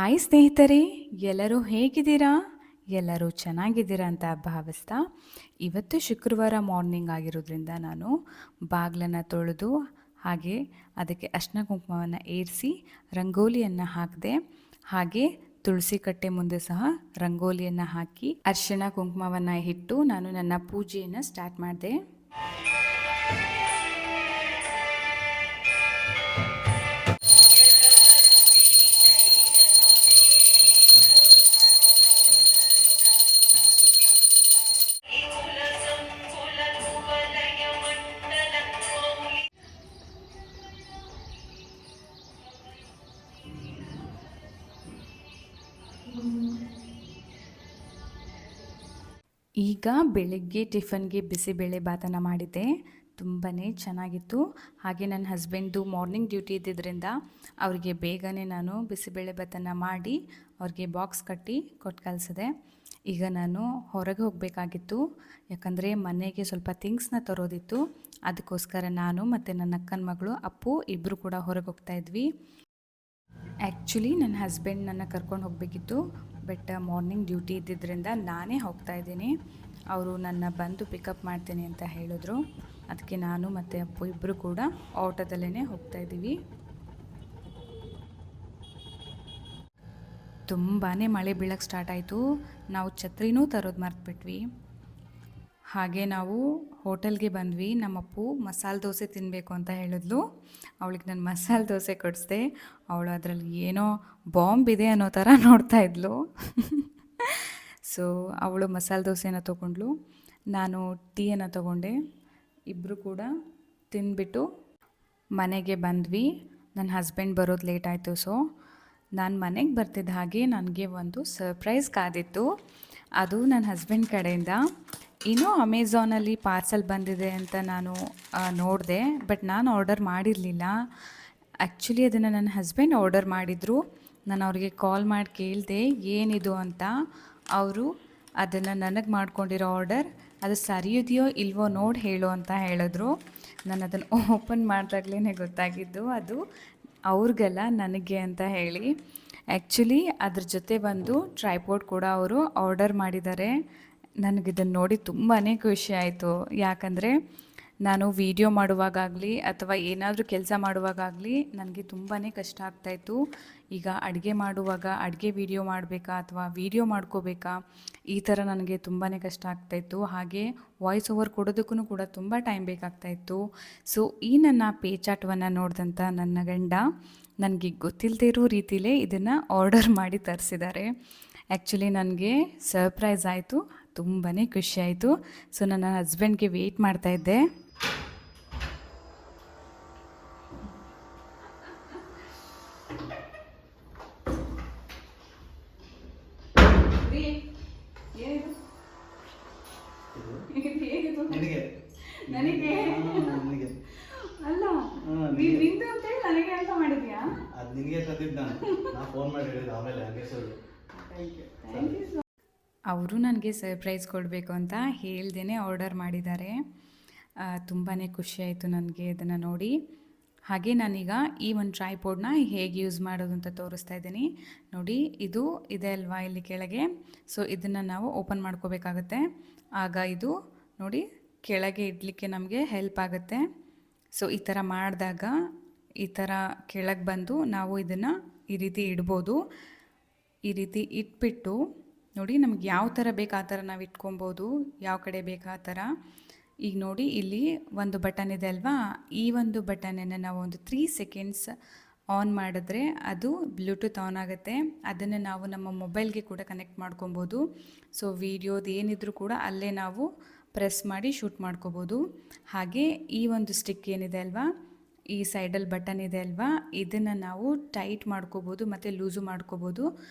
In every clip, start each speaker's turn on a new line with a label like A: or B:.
A: Hi ಸ್ನೇಹಿತರೆ, ಎಲ್ಲರೂ ಹೇಗಿದ್ದೀರಾ? ಎಲ್ಲರೂ ಚೆನ್ನಾಗಿದ್ದೀರಾ ಅಂತ ಭಾವಿಸ್ತಾ, ಇವತ್ತು ಶುಕ್ರವಾರ ಮಾರ್ನಿಂಗ್ ಆಗಿರೋದ್ರಿಂದ ನಾನು ಬಾಗಿಲನ್ನು ತೊಳೆದು ಹಾಗೆ ಅದಕ್ಕೆ ಅರಿಶಿನ ಕುಂಕುಮವನ್ನು ಏರಿಸಿ ರಂಗೋಲಿಯನ್ನು ಹಾಕಿದೆ. ಹಾಗೆ ತುಳಸಿ ಕಟ್ಟೆ ಮುಂದೆ ಸಹ ರಂಗೋಲಿಯನ್ನು ಹಾಕಿ ಅರಿಶಿನ ಕುಂಕುಮವನ್ನು ಇಟ್ಟು ನಾನು ನನ್ನ ಪೂಜೆಯನ್ನು ಸ್ಟಾರ್ಟ್ ಮಾಡಿದೆ. ಈಗ ಬೆಳಗ್ಗೆ ಟಿಫನ್ಗೆ ಬಿಸಿಬೇಳೆ ಬಾತನ್ನು ಮಾಡಿದ್ದೆ. ತುಂಬಾ ಚೆನ್ನಾಗಿತ್ತು. ಹಾಗೆ ನನ್ನ ಹಸ್ಬೆಂಡ್ದು ಮಾರ್ನಿಂಗ್ ಡ್ಯೂಟಿ ಇದ್ದಿದ್ದರಿಂದ ಅವರಿಗೆ ಬೇಗನೆ ನಾನು ಬಿಸಿಬೇಳೆ ಬಾತನ್ನು ಮಾಡಿ ಅವ್ರಿಗೆ ಬಾಕ್ಸ್ ಕಟ್ಟಿ ಕೊಟ್ಟು ಕಳಿಸಿದೆ. ಈಗ ನಾನು ಹೊರಗೆ ಹೋಗಬೇಕಾಗಿತ್ತು, ಯಾಕಂದರೆ ಮನೆಗೆ ಸ್ವಲ್ಪ ಥಿಂಗ್ಸ್ನ ತರೋದಿತ್ತು. ಅದಕ್ಕೋಸ್ಕರ ನಾನು ಮತ್ತು ನನ್ನ ಅಕ್ಕನ ಮಗಳು ಅಪ್ಪು ಇಬ್ಬರು ಕೂಡ ಹೊರಗೆ ಹೋಗ್ತಾಯಿದ್ವಿ. ಆ್ಯಕ್ಚುಲಿ ನನ್ನ ಹಸ್ಬೆಂಡ್ ನನ್ನ ಕರ್ಕೊಂಡು ಹೋಗಬೇಕಿತ್ತು, ಬಟ್ ಮಾರ್ನಿಂಗ್ ಡ್ಯೂಟಿ ಇದ್ದಿದ್ದರಿಂದ ನಾನೇ ಹೋಗ್ತಾಯಿದ್ದೀನಿ. ಅವರು ನನ್ನ ಬಂದು ಪಿಕಪ್ ಮಾಡ್ತೀನಿ ಅಂತ ಹೇಳಿದ್ರು. ಅದಕ್ಕೆ ನಾನು ಮತ್ತು ಅಪ್ಪು ಇಬ್ಬರು ಕೂಡ ಆಟೋದಲ್ಲೇ ಹೋಗ್ತಾಯಿದ್ದೀವಿ. ತುಂಬಾ ಮಳೆ ಬೀಳಕ್ಕೆ ಸ್ಟಾರ್ಟ್ ಆಯಿತು. ನಾವು ಛತ್ರಿನೂ ತರೋದು ಮರ್ತುಬಿಟ್ವಿ. ಹಾಗೆ ನಾವು ಹೋಟೆಲ್ಗೆ ಬಂದ್ವಿ. ನಮ್ಮಪ್ಪು ಮಸಾಲೆ ದೋಸೆ ತಿನ್ನಬೇಕು ಅಂತ ಹೇಳಿದ್ಲು. ಅವಳಿಗೆ ನಾನು ಮಸಾಲೆ ದೋಸೆ ಕೊಡಿಸ್ದೆ. ಅವಳು ಅದರಲ್ಲಿ ಏನೋ ಬಾಂಬ್ ಇದೆ ಅನ್ನೋ ಥರ ನೋಡ್ತಾ ಇದ್ಲು. ಸೊ ಅವಳು ಮಸಾಲೆ ದೋಸೆನ ತೊಗೊಂಡ್ಲು, ನಾನು ಟೀಯನ್ನು ತೊಗೊಂಡೆ. ಇಬ್ಬರು ಕೂಡ ತಿಂದ್ಬಿಟ್ಟು ಮನೆಗೆ ಬಂದ್ವಿ. ನನ್ನ ಹಸ್ಬೆಂಡ್ ಬರೋದು ಲೇಟ್ ಆಯಿತು. ಸೊ ನಾನು ಮನೆಗೆ ಬರ್ತಿದ್ದ ಹಾಗೆ ನನಗೆ ಒಂದು ಸರ್ಪ್ರೈಸ್ ಕಾದಿತ್ತು. ಅದು ನನ್ನ ಹಸ್ಬೆಂಡ್ ಕಡೆಯಿಂದ. ಇನ್ನೂ ಅಮೆಝಾನಲ್ಲಿ ಪಾರ್ಸಲ್ ಬಂದಿದೆ ಅಂತ ನಾನು ನೋಡಿದೆ, ಬಟ್ ನಾನು ಆರ್ಡರ್ ಮಾಡಿರಲಿಲ್ಲ. ಆ್ಯಕ್ಚುಲಿ ಅದನ್ನು ನನ್ನ ಹಸ್ಬೆಂಡ್ ಆರ್ಡರ್ ಮಾಡಿದರು. ನಾನು ಅವ್ರಿಗೆ ಕಾಲ್ ಮಾಡಿ ಕೇಳಿದೆ ಏನಿದು ಅಂತ. ಅವರು ಅದನ್ನು ನನಗೆ ಮಾಡ್ಕೊಂಡಿರೋ ಆರ್ಡರ್ ಅದು ಸರಿಯಿದೆಯೋ ಇಲ್ವೋ ನೋಡಿ ಹೇಳು ಅಂತ ಹೇಳಿದ್ರು. ನಾನು ಅದನ್ನು ಓಪನ್ ಮಾಡಿದಾಗಲೇ ಗೊತ್ತಾಗಿದ್ದು ಅದು ಅವ್ರಿಗೆಲ್ಲ ನನಗೆ ಅಂತ ಹೇಳಿ. ಆ್ಯಕ್ಚುಲಿ ಅದ್ರ ಜೊತೆ ಒಂದು ಟ್ರೈಪೋಡ್ ಕೂಡ ಅವರು ಆರ್ಡರ್ ಮಾಡಿದ್ದಾರೆ. ನನಗಿದನ್ನು ನೋಡಿ ತುಂಬಾ ಖುಷಿ ಆಯಿತು. ಯಾಕಂದರೆ ನಾನು ವೀಡಿಯೋ ಮಾಡುವಾಗಲಿ ಅಥವಾ ಏನಾದರೂ ಕೆಲಸ ಮಾಡುವಾಗಲಿ ನನಗೆ ತುಂಬಾ ಕಷ್ಟ ಆಗ್ತಾಯಿತ್ತು. ಈಗ ಅಡುಗೆ ಮಾಡುವಾಗ ಅಡುಗೆ ವೀಡಿಯೋ ಮಾಡಬೇಕಾ ಅಥವಾ ವೀಡಿಯೋ ಮಾಡ್ಕೋಬೇಕಾ, ಈ ಥರ ನನಗೆ ತುಂಬಾ ಕಷ್ಟ ಆಗ್ತಾಯಿತ್ತು. ಹಾಗೆ ವಾಯ್ಸ್ ಓವರ್ ಕೊಡೋದಕ್ಕೂ ಕೂಡ ತುಂಬ ಟೈಮ್ ಬೇಕಾಗ್ತಾಯಿತ್ತು. ಸೊ ಈ ನನ್ನ ಪೇಚಾಟವನ್ನು ನೋಡಿದಂಥ ನನ್ನ ಗಂಡ ನನಗೆ ಗೊತ್ತಿಲ್ಲದೇ ಇರೋ ರೀತಿಲೇ ಇದನ್ನು ಆರ್ಡರ್ ಮಾಡಿ ತರಿಸಿದ್ದಾರೆ. ಆ್ಯಕ್ಚುಲಿ ನನಗೆ ಸರ್ಪ್ರೈಸ್ ಆಯಿತು, ತುಂಬಾ ಖುಷಿಯಾಯಿತು. ಸೊ ನನ್ನ ಹಸ್ಬೆಂಡ್ಗೆ ವೆಯ್ಟ್ ಮಾಡ್ತಾಯಿದ್ದೆ. ನನಗೆ ಅಲ್ಲ, ನಿಂದು ಅಂತೇಳಿ ನನಗೆ ಅಂತ ಮಾಡಿದ್ಯಾ?
B: ಅದು ನಿನಗೆ ತಂದಿದ್ದು ನಾನು ಫೋನ್ ಮಾಡಿ ಹೇಳಿದ್ದು ಆಮೇಲೆ ಹಾಗೆ ಸರ್.
A: Thank you. ಅವರು ನನಗೆ ಸರ್ಪ್ರೈಸ್ ಕೊಡಬೇಕು ಅಂತ ಹೇಳ್ದೇ ಆರ್ಡರ್ ಮಾಡಿದ್ದಾರೆ. ತುಂಬಾ ಖುಷಿಯಾಯಿತು ನನಗೆ ಇದನ್ನು ನೋಡಿ. ಹಾಗೆ ನಾನೀಗ ಈ ಒಂದು ಟ್ರೈಪೋಡ್ನ ಹೇಗೆ ಯೂಸ್ ಮಾಡೋದು ಅಂತ ತೋರಿಸ್ತಾ ಇದ್ದೀನಿ ನೋಡಿ. ಇದು ಇದೆ ಅಲ್ವಾ ಇಲ್ಲಿ ಕೆಳಗೆ. ಸೊ ಇದನ್ನು ನಾವು ಓಪನ್ ಮಾಡ್ಕೋಬೇಕಾಗತ್ತೆ. ಆಗ ಇದು ನೋಡಿ ಕೆಳಗೆ ಇಡಲಿಕ್ಕೆ ನಮಗೆ ಹೆಲ್ಪ್ ಆಗುತ್ತೆ. ಸೊ ಈ ಥರ ಮಾಡಿದಾಗ ಈ ಥರ ಕೆಳಗೆ ಬಂದು ನಾವು ಇದನ್ನು ಈ ರೀತಿ ಇಡ್ಬೋದು. ಈ ರೀತಿ ಇಟ್ಬಿಟ್ಟು ನೋಡಿ ನಮ್ಗೆ ಯಾವ ಥರ ಬೇಕು ಆ ಥರ ನಾವು ಇಟ್ಕೊಬೋದು, ಯಾವ ಕಡೆ ಬೇಕು ಆ ಥರ. ಈಗ ನೋಡಿ ಇಲ್ಲಿ ಒಂದು ಬಟನ್ ಇದೆ ಅಲ್ವಾ, ಈ ಒಂದು ಬಟನನ್ನು ನಾವು ಒಂದು 3 ಸೆಕೆಂಡ್ಸ್ ಆನ್ ಮಾಡಿದ್ರೆ ಅದು ಬ್ಲೂಟೂತ್ ಆನ್ ಆಗುತ್ತೆ. ಅದನ್ನು ನಾವು ನಮ್ಮ ಮೊಬೈಲ್ಗೆ ಕೂಡ ಕನೆಕ್ಟ್ ಮಾಡ್ಕೊಬೋದು. ಸೊ ವೀಡಿಯೋದು ಏನಿದ್ರು ಕೂಡ ಅಲ್ಲೇ ನಾವು ಪ್ರೆಸ್ ಮಾಡಿ ಶೂಟ್ ಮಾಡ್ಕೋಬೋದು. ಹಾಗೆ ಈ ಒಂದು ಸ್ಟಿಕ್ ಏನಿದೆ ಅಲ್ವಾ, ಈ ಸೈಡಲ್ಲಿ ಬಟನ್ ಇದೆ ಅಲ್ವಾ, ಇದನ್ನು ನಾವು ಟೈಟ್ ಮಾಡ್ಕೋಬೋದು ಮತ್ತು ಲೂಸು ಮಾಡ್ಕೋಬೋದು.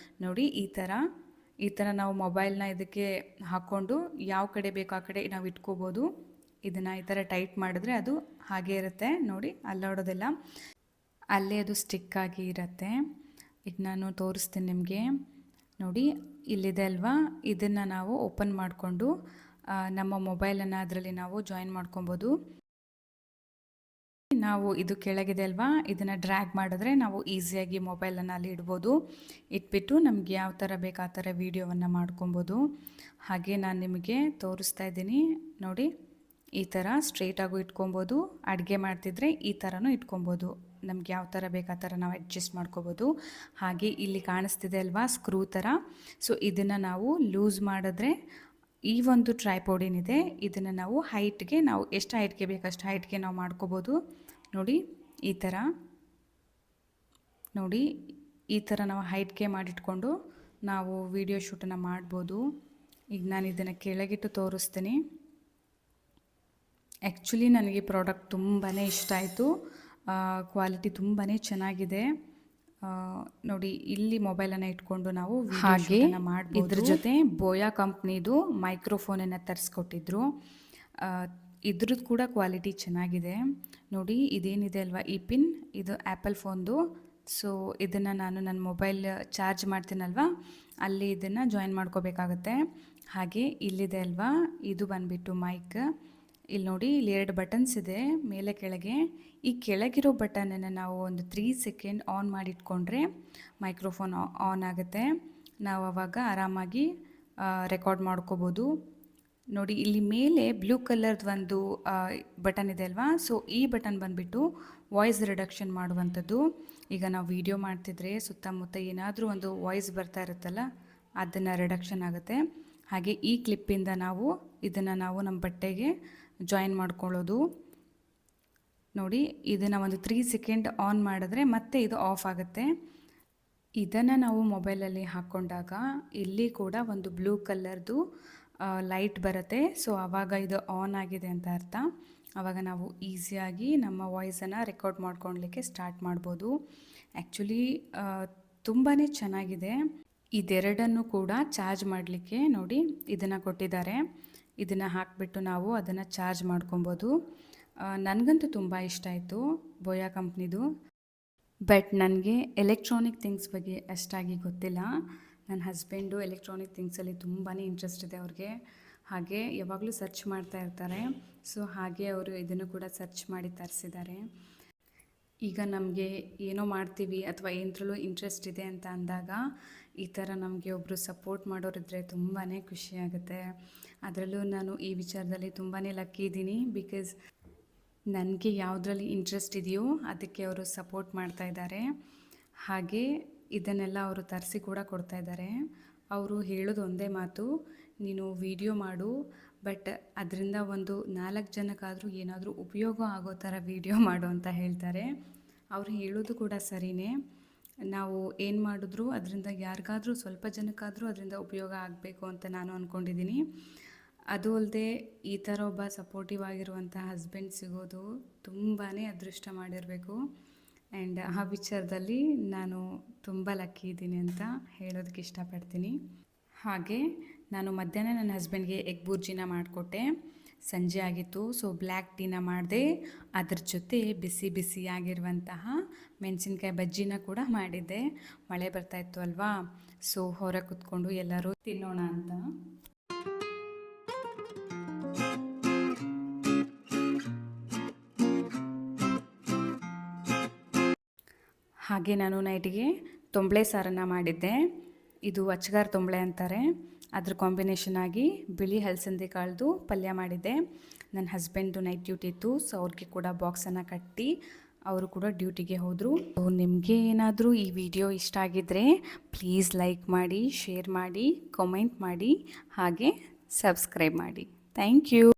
A: ನೋಡಿ ಈ ಥರ ನಾವು ಮೊಬೈಲ್ನ ಇದಕ್ಕೆ ಹಾಕ್ಕೊಂಡು ಯಾವ ಕಡೆ ಬೇಕೋ ಆ ಕಡೆ ನಾವು ಇಟ್ಕೋಬೋದು. ಇದನ್ನು ಈ ಥರ ಟೈಟ್ ಮಾಡಿದ್ರೆ ಅದು ಹಾಗೆ ಇರುತ್ತೆ ನೋಡಿ, ಅಲ್ಲಾಡೋದಿಲ್ಲ, ಅಲ್ಲೇ ಅದು ಸ್ಟಿಕ್ಕಾಗಿ ಇರುತ್ತೆ. ಈಗ ನಾನು ತೋರಿಸ್ತೀನಿ ನಿಮಗೆ ನೋಡಿ. ಇಲ್ಲಿದೆ ಅಲ್ವಾ, ಇದನ್ನು ನಾವು ಓಪನ್ ಮಾಡಿಕೊಂಡು ನಮ್ಮ ಮೊಬೈಲನ್ನು ಅದರಲ್ಲಿ ನಾವು ಜಾಯಿನ್ ಮಾಡ್ಕೊಬೋದು. ನಾವು ಇದು ಕೆಳಗಿದೆ ಅಲ್ವಾ, ಇದನ್ನು ಡ್ರ್ಯಾಗ್ ಮಾಡಿದ್ರೆ ನಾವು ಈಸಿಯಾಗಿ ಮೊಬೈಲನ್ನು ಅಲ್ಲಿ ಇಡ್ಬೋದು. ಇಟ್ಬಿಟ್ಟು ನಮಗೆ ಯಾವ ಥರ ಬೇಕು ಆ ಥರ ವೀಡಿಯೋವನ್ನು ಮಾಡ್ಕೊಬೋದು. ಹಾಗೆ ನಾನು ನಿಮಗೆ ತೋರಿಸ್ತಾ ಇದ್ದೀನಿ ನೋಡಿ, ಈ ಥರ ಸ್ಟ್ರೇಟಾಗೂ ಇಟ್ಕೊಬೋದು. ಅಡುಗೆ ಮಾಡ್ತಿದ್ರೆ ಈ ಥರನೂ ಇಟ್ಕೊಬೋದು. ನಮ್ಗೆ ಯಾವ ಥರ ಬೇಕು ಆ ಥರ ನಾವು ಅಡ್ಜಸ್ಟ್ ಮಾಡ್ಕೊಬೋದು. ಹಾಗೆ ಇಲ್ಲಿ ಕಾಣಿಸ್ತಿದೆ ಅಲ್ವಾ ಸ್ಕ್ರೂ ಥರ, ಸೊ ಇದನ್ನು ನಾವು ಲೂಸ್ ಮಾಡಿದ್ರೆ ಈ ಒಂದು ಟ್ರೈಪಾಡ್ ಏನಿದೆ ಇದನ್ನು ನಾವು ಹೈಟ್ಗೆ, ನಾವು ಎಷ್ಟು ಹೈಟ್ಗೆ ಬೇಕಷ್ಟು ಹೈಟ್ಗೆ ನಾವು ಮಾಡ್ಕೋಬೋದು. ನೋಡಿ ಈ ಥರ, ನೋಡಿ ಈ ಥರ ನಾವು ಹೈಟ್ಗೆ ಮಾಡಿಟ್ಕೊಂಡು ನಾವು ವಿಡಿಯೋ ಶೂಟನ್ನು ಮಾಡ್ಬೋದು. ಈಗ ನಾನು ಇದನ್ನು ಕೆಳಗಿಟ್ಟು ತೋರಿಸ್ತೀನಿ. ಆ್ಯಕ್ಚುಲಿ ನನಗೆ ಪ್ರಾಡಕ್ಟ್ ತುಂಬಾ ಇಷ್ಟ ಆಯಿತು. ಕ್ವಾಲಿಟಿ ತುಂಬಾ ಚೆನ್ನಾಗಿದೆ. ನೋಡಿ ಇಲ್ಲಿ ಮೊಬೈಲನ್ನು ಇಟ್ಕೊಂಡು ನಾವು ಹಾಗೆ ಮಾಡ್ಬೋದು. ಇದ್ರ ಜೊತೆ ಬೋಯಾ ಕಂಪ್ನಿದು ಮೈಕ್ರೋಫೋನನ್ನು ತರಿಸ್ಕೊಟ್ಟಿದ್ರು. ಇದ್ರದ್ದು ಕೂಡ ಕ್ವಾಲಿಟಿ ಚೆನ್ನಾಗಿದೆ. ನೋಡಿ ಇದೇನಿದೆ ಅಲ್ವಾ ಈ ಪಿನ್, ಇದು ಆ್ಯಪಲ್ ಫೋನ್ದು. ಸೊ ಇದನ್ನು ನಾನು ನನ್ನ ಮೊಬೈಲ್ ಚಾರ್ಜ್ ಮಾಡ್ತೀನಲ್ವ ಅಲ್ಲಿ ಇದನ್ನು ಜಾಯಿನ್ ಮಾಡ್ಕೋಬೇಕಾಗತ್ತೆ. ಹಾಗೆ ಇಲ್ಲಿದೆ ಅಲ್ವಾ, ಇದು ಬಂದುಬಿಟ್ಟು ಮೈಕ್. ಇಲ್ಲಿ ನೋಡಿ ಇಲ್ಲಿ 2 ಬಟನ್ಸ್ ಇದೆ ಮೇಲೆ ಕೆಳಗೆ. ಈ ಕೆಳಗಿರೋ ಬಟನನ್ನು ನಾವು ಒಂದು 3 ಸೆಕೆಂಡ್ ಆನ್ ಮಾಡಿಟ್ಕೊಂಡ್ರೆ ಮೈಕ್ರೋಫೋನ್ ಆನ್ ಆಗುತ್ತೆ. ನಾವು ಆವಾಗ ಆರಾಮಾಗಿ ರೆಕಾರ್ಡ್ ಮಾಡ್ಕೋಬೋದು. ನೋಡಿ ಇಲ್ಲಿ ಮೇಲೆ ಬ್ಲೂ ಕಲರ್ದು ಒಂದು ಬಟನ್ ಇದೆ ಅಲ್ವಾ, ಸೊ ಈ ಬಟನ್ ಬಂದುಬಿಟ್ಟು ವಾಯ್ಸ್ ರಿಡಕ್ಷನ್ ಮಾಡುವಂಥದ್ದು. ಈಗ ನಾವು ವಿಡಿಯೋ ಮಾಡ್ತಿದ್ರೆ ಸುತ್ತಮುತ್ತ ಏನಾದರೂ ಒಂದು ವಾಯ್ಸ್ ಬರ್ತಾ ಇರುತ್ತಲ್ಲ, ಅದನ್ನು ರಿಡಕ್ಷನ್ ಆಗುತ್ತೆ. ಹಾಗೆ ಈ ಕ್ಲಿಪ್ಪಿಂದ ನಾವು ಇದನ್ನು ನಾವು ನಮ್ಮ ಬಟ್ಟೆಗೆ ಜಾಯಿನ್ ಮಾಡ್ಕೊಳ್ಳೋದು. ನೋಡಿ ಇದನ್ನು ಒಂದು 3 ಸೆಕೆಂಡ್ ಆನ್ ಮಾಡಿದ್ರೆ ಮತ್ತೆ ಇದು ಆಫ್ ಆಗುತ್ತೆ. ಇದನ್ನು ನಾವು ಮೊಬೈಲಲ್ಲಿ ಹಾಕ್ಕೊಂಡಾಗ ಇಲ್ಲಿ ಕೂಡ ಒಂದು ಬ್ಲೂ ಕಲರ್ದು ಲೈಟ್ ಬರುತ್ತೆ. ಸೊ ಆವಾಗ ಇದು ಆನ್ ಆಗಿದೆ ಅಂತ ಅರ್ಥ. ಆವಾಗ ನಾವು ಈಸಿಯಾಗಿ ನಮ್ಮ ವಾಯ್ಸನ್ನು ರೆಕಾರ್ಡ್ ಮಾಡ್ಕೊಳ್ಲಿಕ್ಕೆ ಸ್ಟಾರ್ಟ್ ಮಾಡ್ಬೋದು. ಆ್ಯಕ್ಚುಲಿ ತುಂಬಾ ಚೆನ್ನಾಗಿದೆ. ಇದೆರಡನ್ನು ಕೂಡ ಚಾರ್ಜ್ ಮಾಡಲಿಕ್ಕೆ ನೋಡಿ ಇದನ್ನು ಕೊಟ್ಟಿದ್ದಾರೆ. ಇದನ್ನು ಹಾಕಿಬಿಟ್ಟು ನಾವು ಅದನ್ನು ಚಾರ್ಜ್ ಮಾಡ್ಕೊಬೋದು. ನನಗಂತೂ ತುಂಬ ಇಷ್ಟ ಆಯಿತು ಬೋಯಾ ಕಂಪ್ನಿದು. ಬಟ್ ನನಗೆ ಎಲೆಕ್ಟ್ರಾನಿಕ್ ಥಿಂಗ್ಸ್ ಬಗ್ಗೆ ಅಷ್ಟಾಗಿ ಗೊತ್ತಿಲ್ಲ. ನನ್ನ ಹಸ್ಬೆಂಡು ಎಲೆಕ್ಟ್ರಾನಿಕ್ ಥಿಂಗ್ಸಲ್ಲಿ ತುಂಬಾ ಇಂಟ್ರೆಸ್ಟ್ ಇದೆ ಅವ್ರಿಗೆ. ಹಾಗೆ ಯಾವಾಗಲೂ ಸರ್ಚ್ ಮಾಡ್ತಾ ಇರ್ತಾರೆ. ಸೊ ಹಾಗೆ ಅವರು ಇದನ್ನು ಕೂಡ ಸರ್ಚ್ ಮಾಡಿ ತರಿಸಿದ್ದಾರೆ. ಈಗ ನಮಗೆ ಏನೋ ಮಾಡ್ತೀವಿ ಅಥವಾ ಏನರಲ್ಲೂ ಇಂಟ್ರೆಸ್ಟ್ ಇದೆ ಅಂತ ಅಂದಾಗ ಈ ಥರ ನಮಗೆ ಒಬ್ಬರು ಸಪೋರ್ಟ್ ಮಾಡೋರಿದ್ದರೆ ತುಂಬಾ ಖುಷಿಯಾಗುತ್ತೆ. ಅದರಲ್ಲೂ ನಾನು ಈ ವಿಚಾರದಲ್ಲಿ ತುಂಬಾ ಲಕ್ಕಿ ಇದ್ದೀನಿ. ಬಿಕಾಸ್ ನನಗೆ ಯಾವುದರಲ್ಲಿ ಇಂಟ್ರೆಸ್ಟ್ ಇದೆಯೋ ಅದಕ್ಕೆ ಅವರು ಸಪೋರ್ಟ್ ಮಾಡ್ತಾ ಇದ್ದಾರೆ. ಹಾಗೆ ಇದನ್ನೆಲ್ಲ ಅವರು ತರಿಸಿ ಕೂಡ ಕೊಡ್ತಾ ಇದ್ದಾರೆ. ಅವರು ಹೇಳೋದು ಒಂದೇ ಮಾತು, ನೀನು ವಿಡಿಯೋ ಮಾಡು, ಬಟ್ ಅದರಿಂದ ಒಂದು 4 ಜನಕ್ಕಾದರೂ ಏನಾದರೂ ಉಪಯೋಗ ಆಗೋ ಥರ ವಿಡಿಯೋ ಮಾಡು ಅಂತ ಹೇಳ್ತಾರೆ. ಅವ್ರು ಹೇಳೋದು ಕೂಡ ಸರಿಯೇ. ನಾವು ಏನು ಮಾಡಿದ್ರೂ ಅದರಿಂದ ಯಾರಿಗಾದರೂ ಸ್ವಲ್ಪ ಜನಕ್ಕಾದರೂ ಅದರಿಂದ ಉಪಯೋಗ ಆಗಬೇಕು ಅಂತ ನಾನು ಅಂದ್ಕೊಂಡಿದ್ದೀನಿ. ಅದು ಅಲ್ಲದೆ ಈ ಥರ ಒಬ್ಬ ಸಪೋರ್ಟಿವ್ ಆಗಿರುವಂಥ ಹಸ್ಬೆಂಡ್ ಸಿಗೋದು ತುಂಬಾ ಅದೃಷ್ಟ ಮಾಡಿರಬೇಕು. ಆ್ಯಂಡ್ ಆ ವಿಚಾರದಲ್ಲಿ ನಾನು ತುಂಬ ಲಕ್ಕಿ ಇದ್ದೀನಿ ಅಂತ ಹೇಳೋದಕ್ಕೆ ಇಷ್ಟಪಡ್ತೀನಿ. ಹಾಗೆ ನಾನು ಮಧ್ಯಾಹ್ನ ನನ್ನ ಹಸ್ಬೆಂಡ್ಗೆ ಎಗ್ ಬುರ್ಜಿನ ಮಾಡಿಕೊಟ್ಟೆ. ಸಂಜೆ ಆಗಿತ್ತು, ಸೊ ಬ್ಲ್ಯಾಕ್ ಟೀನ ಮಾಡಿದೆ. ಅದ್ರ ಜೊತೆ ಬಿಸಿ ಬಿಸಿಯಾಗಿರುವಂತಹ ಮೆಣಸಿನ್ಕಾಯಿ ಬಜ್ಜಿನ ಕೂಡ ಮಾಡಿದ್ದೆ. ಮಳೆ ಬರ್ತಾಯಿತ್ತು ಅಲ್ವಾ, ಸೊ ಹೊರಗೆ ಕೂತ್ಕೊಂಡು ಎಲ್ಲರೂ ತಿನ್ನೋಣ ಅಂತ. ಹಾಗೆ ನಾನು ನೈಟಿಗೆ ತೊಂಬಳೆ ಸಾರನ್ನು ಮಾಡಿದ್ದೆ. ಇದು ಅಚ್ಚಗಾರ ತೊಂಬಳೆ ಅಂತಾರೆ. ಅದ್ರ ಕಾಂಬಿನೇಷನ್ ಆಗಿ ಬಿಳಿ ಹಲಸಂದೆ ಕಾಳ್ದು ಪಲ್ಯ ಮಾಡಿದ್ದೆ. ನನ್ನ ಹಸ್ಬೆಂಡು ನೈಟ್ ಡ್ಯೂಟಿ ಇತ್ತು, ಸೊ ಅವ್ರಿಗೆ ಕೂಡ ಬಾಕ್ಸನ್ನು ಕಟ್ಟಿ ಅವರು ಕೂಡ ಡ್ಯೂಟಿಗೆ ಹೋದರು. ನಿಮಗೆ ಏನಾದರೂ ಈ ವಿಡಿಯೋ ಇಷ್ಟ ಆಗಿದ್ದರೆ ಪ್ಲೀಸ್ ಲೈಕ್ ಮಾಡಿ, ಶೇರ್ ಮಾಡಿ, ಕಾಮೆಂಟ್ ಮಾಡಿ, ಹಾಗೆ ಸಬ್ಸ್ಕ್ರೈಬ್ ಮಾಡಿ. Thank you.